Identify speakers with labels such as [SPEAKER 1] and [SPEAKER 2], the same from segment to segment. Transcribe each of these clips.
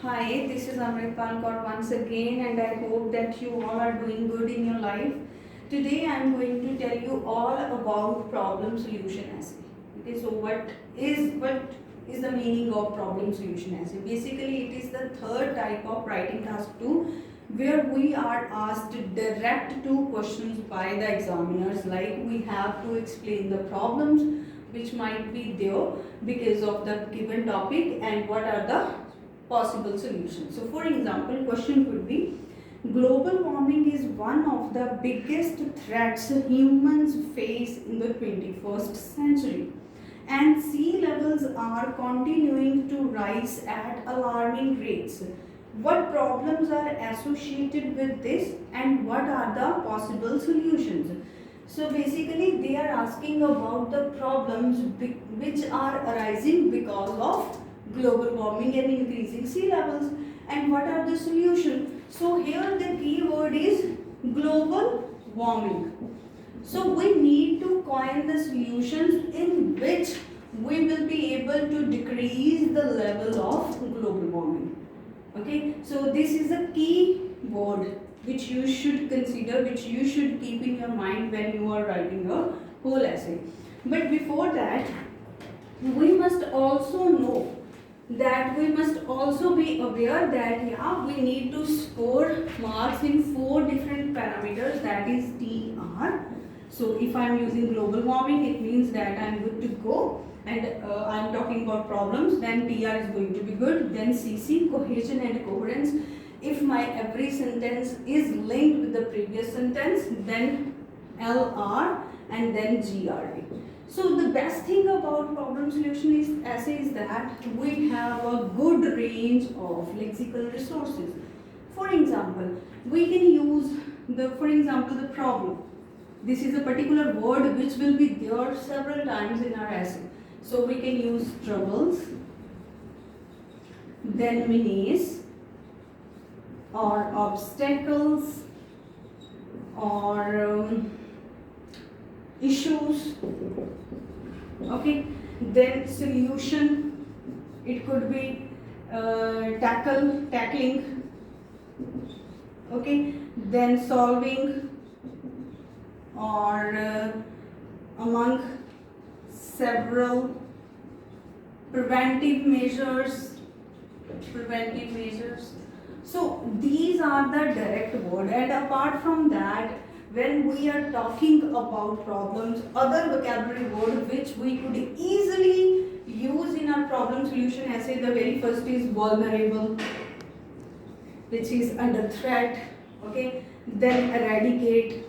[SPEAKER 1] Hi, this is Amritpal Kaur once again, and I hope that you all are doing good in your life. Today I am going to tell you all about problem solution essay. Okay, so what is the meaning of problem solution essay? Basically, it is the third type of writing task 2 where we are asked direct two questions by the examiners, like we have to explain the problems which might be there because of the given topic and what are the possible solutions. So for example, question could be, global warming is one of the biggest threats humans face in the 21st century, and sea levels are continuing to rise at alarming rates. What problems are associated with this and what are the possible solutions? So basically they are asking about the problems which are arising because of global warming and increasing sea levels, and what are the solutions. So here the key word is global warming. So we need to coin the solutions in which we will be able to decrease the level of global warming. Okay, so this is a key word which you should consider, which you should keep in your mind when you are writing a whole essay. But before that, we must also know that we must also be aware that we need to score marks in 4 different parameters, that is TR. So if I am using global warming, it means that I am good to go, and I am talking about problems, then TR is going to be good. Then CC, cohesion and coherence. If my every sentence is linked with the previous sentence, then LR, and then GRD. So the best thing about problem solution essay is that we have a good range of lexical resources. For example, we can use the problem. This is a particular word which will be there several times in our essay. So we can use troubles, then menace, or obstacles, or issues. Okay, then solution, it could be tackling. Okay, then solving, or among several preventive measures. So these are the direct word, and apart from that, when we are talking about problems, other vocabulary word which we could easily use in our problem solution essay, the very first is vulnerable, which is under threat. Okay, then eradicate,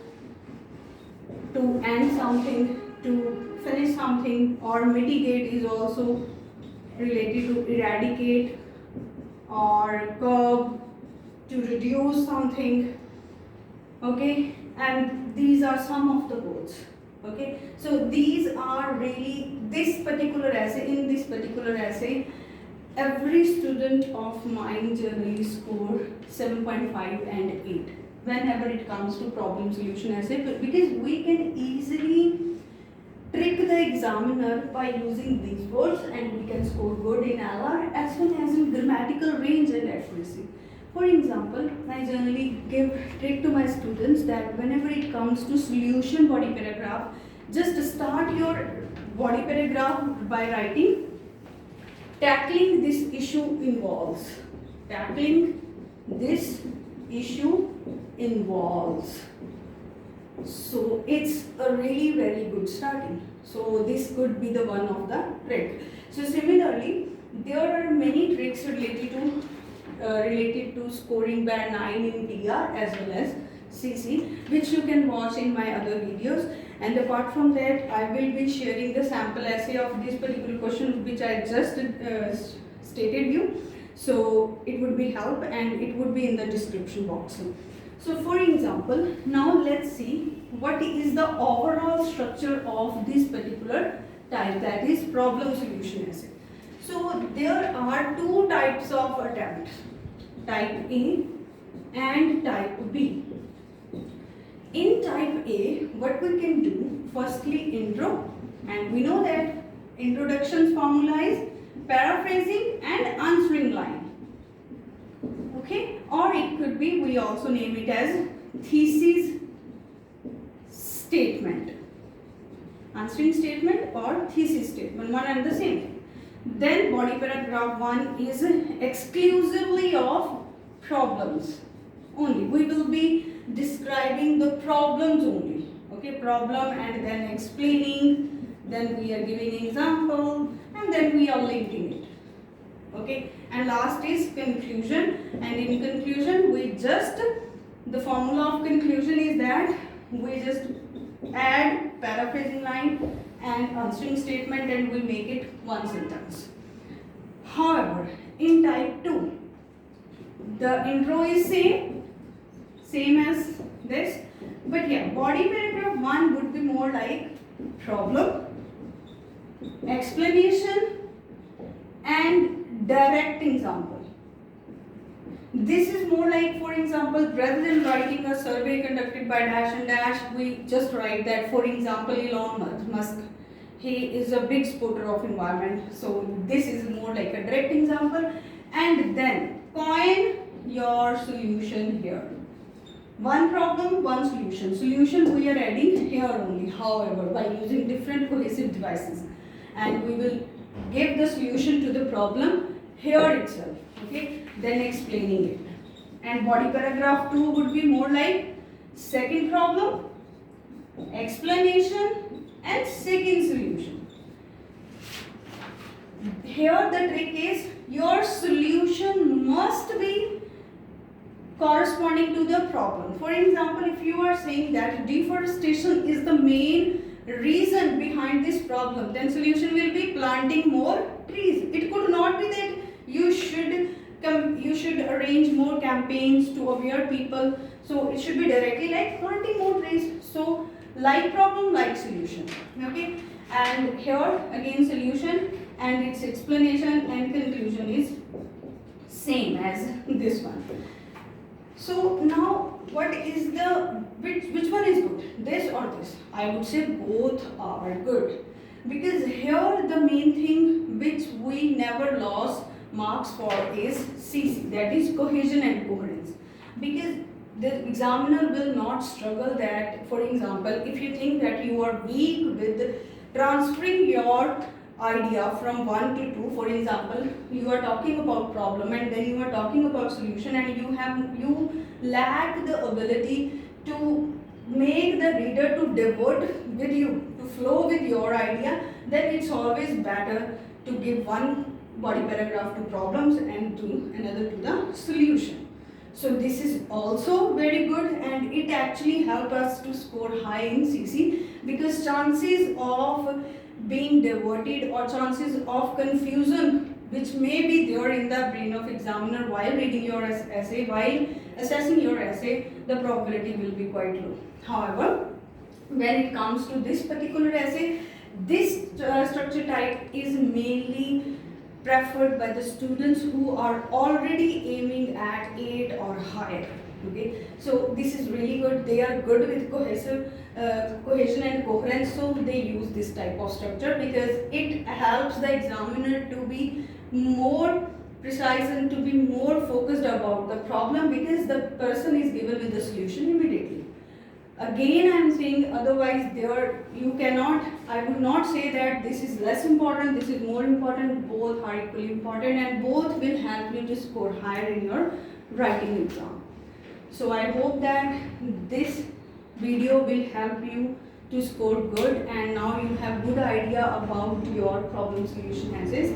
[SPEAKER 1] to end something, to finish something, or mitigate is also related to eradicate, or curb, to reduce something. Okay, and these are some of the words. Okay, so these are really in this particular essay, every student of mine generally score 7.5 and 8 whenever it comes to problem solution essay, because we can easily trick the examiner by using these words, and we can score good in LR as well as in grammatical range and accuracy. For example, I generally give trick to my students that whenever it comes to solution body paragraph, just start your body paragraph by writing tackling this issue involves. Tackling this issue involves. So it's a really very good starting. So this could be the one of the trick. So similarly, there are many tricks related to scoring band 9 in TR as well as CC, which you can watch in my other videos. And apart from that, I will be sharing the sample essay of this particular question which I just stated you. So it would be help, and it would be in the description box. So for example, now let's see what is the overall structure of this particular type, that is problem solution essay. So there are two types of attempts, type A and type B. In type A, what we can do, firstly intro, and we know that introduction's formula is paraphrasing and answering line. Okay, or it could be, we also name it as thesis statement. Answering statement or thesis statement, one and the same. Then body paragraph 1 is exclusively of problems only. We will be describing the problems only. Okay, problem and then explaining, then we are giving example, and then we are linking it. Okay, and last is conclusion, and in conclusion we just, the formula of conclusion is that we just add paraphrasing line and answering statement and we make it one sentence. However, in type 2, the intro is same as this, but yeah, body paragraph 1 would be more like problem, explanation and direct example. This is more like, for example, rather than writing a survey conducted by dash and dash, we just write that, for example, Elon Musk, he is a big supporter of environment. So this is more like a direct example, and then coin your solution here. One problem, one solution. Solution we are adding here only, however, by using different cohesive devices, and we will give the solution to the problem here itself. Okay, then explaining it. And body paragraph 2 would be more like second problem, explanation and second solution. Here the trick is your solution must be corresponding to the problem. For example, if you are saying that deforestation is the main reason behind this problem, then solution will be planting more trees. It could not be that you should arrange more campaigns to aware people. So it should be directly like planting more trees. So like problem, like solution. Okay, and here again solution and its explanation and conclusion is same as this one. So now what is the, which one is good, this or this? I would say both are good, because here the main thing which we never lost marks for is CC, that is cohesion and coherence, because the examiner will not struggle that, for example, if you think that you are weak with transferring your idea from 1 to 2, for example, you are talking about problem and then you are talking about solution, and you lack the ability to make the reader to devote with you, to flow with your idea, then it's always better to give one body paragraph to problems and to another to the solution. So this is also very good, and it actually helps us to score high in CC, because chances of being diverted or chances of confusion which may be there in the brain of examiner while reading your essay, while assessing your essay, the probability will be quite low. However, when it comes to this particular essay, this structure type is mainly preferred by the students who are already aiming at 8 or higher. Okay, so this is really good. They are good with cohesion and coherence, so they use this type of structure because it helps the examiner to be more precise and to be more focused about the problem, because the person is given with the solution immediately. Again, I am saying, otherwise there you cannot, I would not say that this is less important, this is more important. Both are equally important and both will help you to score higher in your writing exam. So I hope that this video will help you to score good, and now you have good idea about your problem solution essays.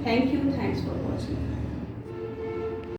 [SPEAKER 1] Thank you. Thanks for watching.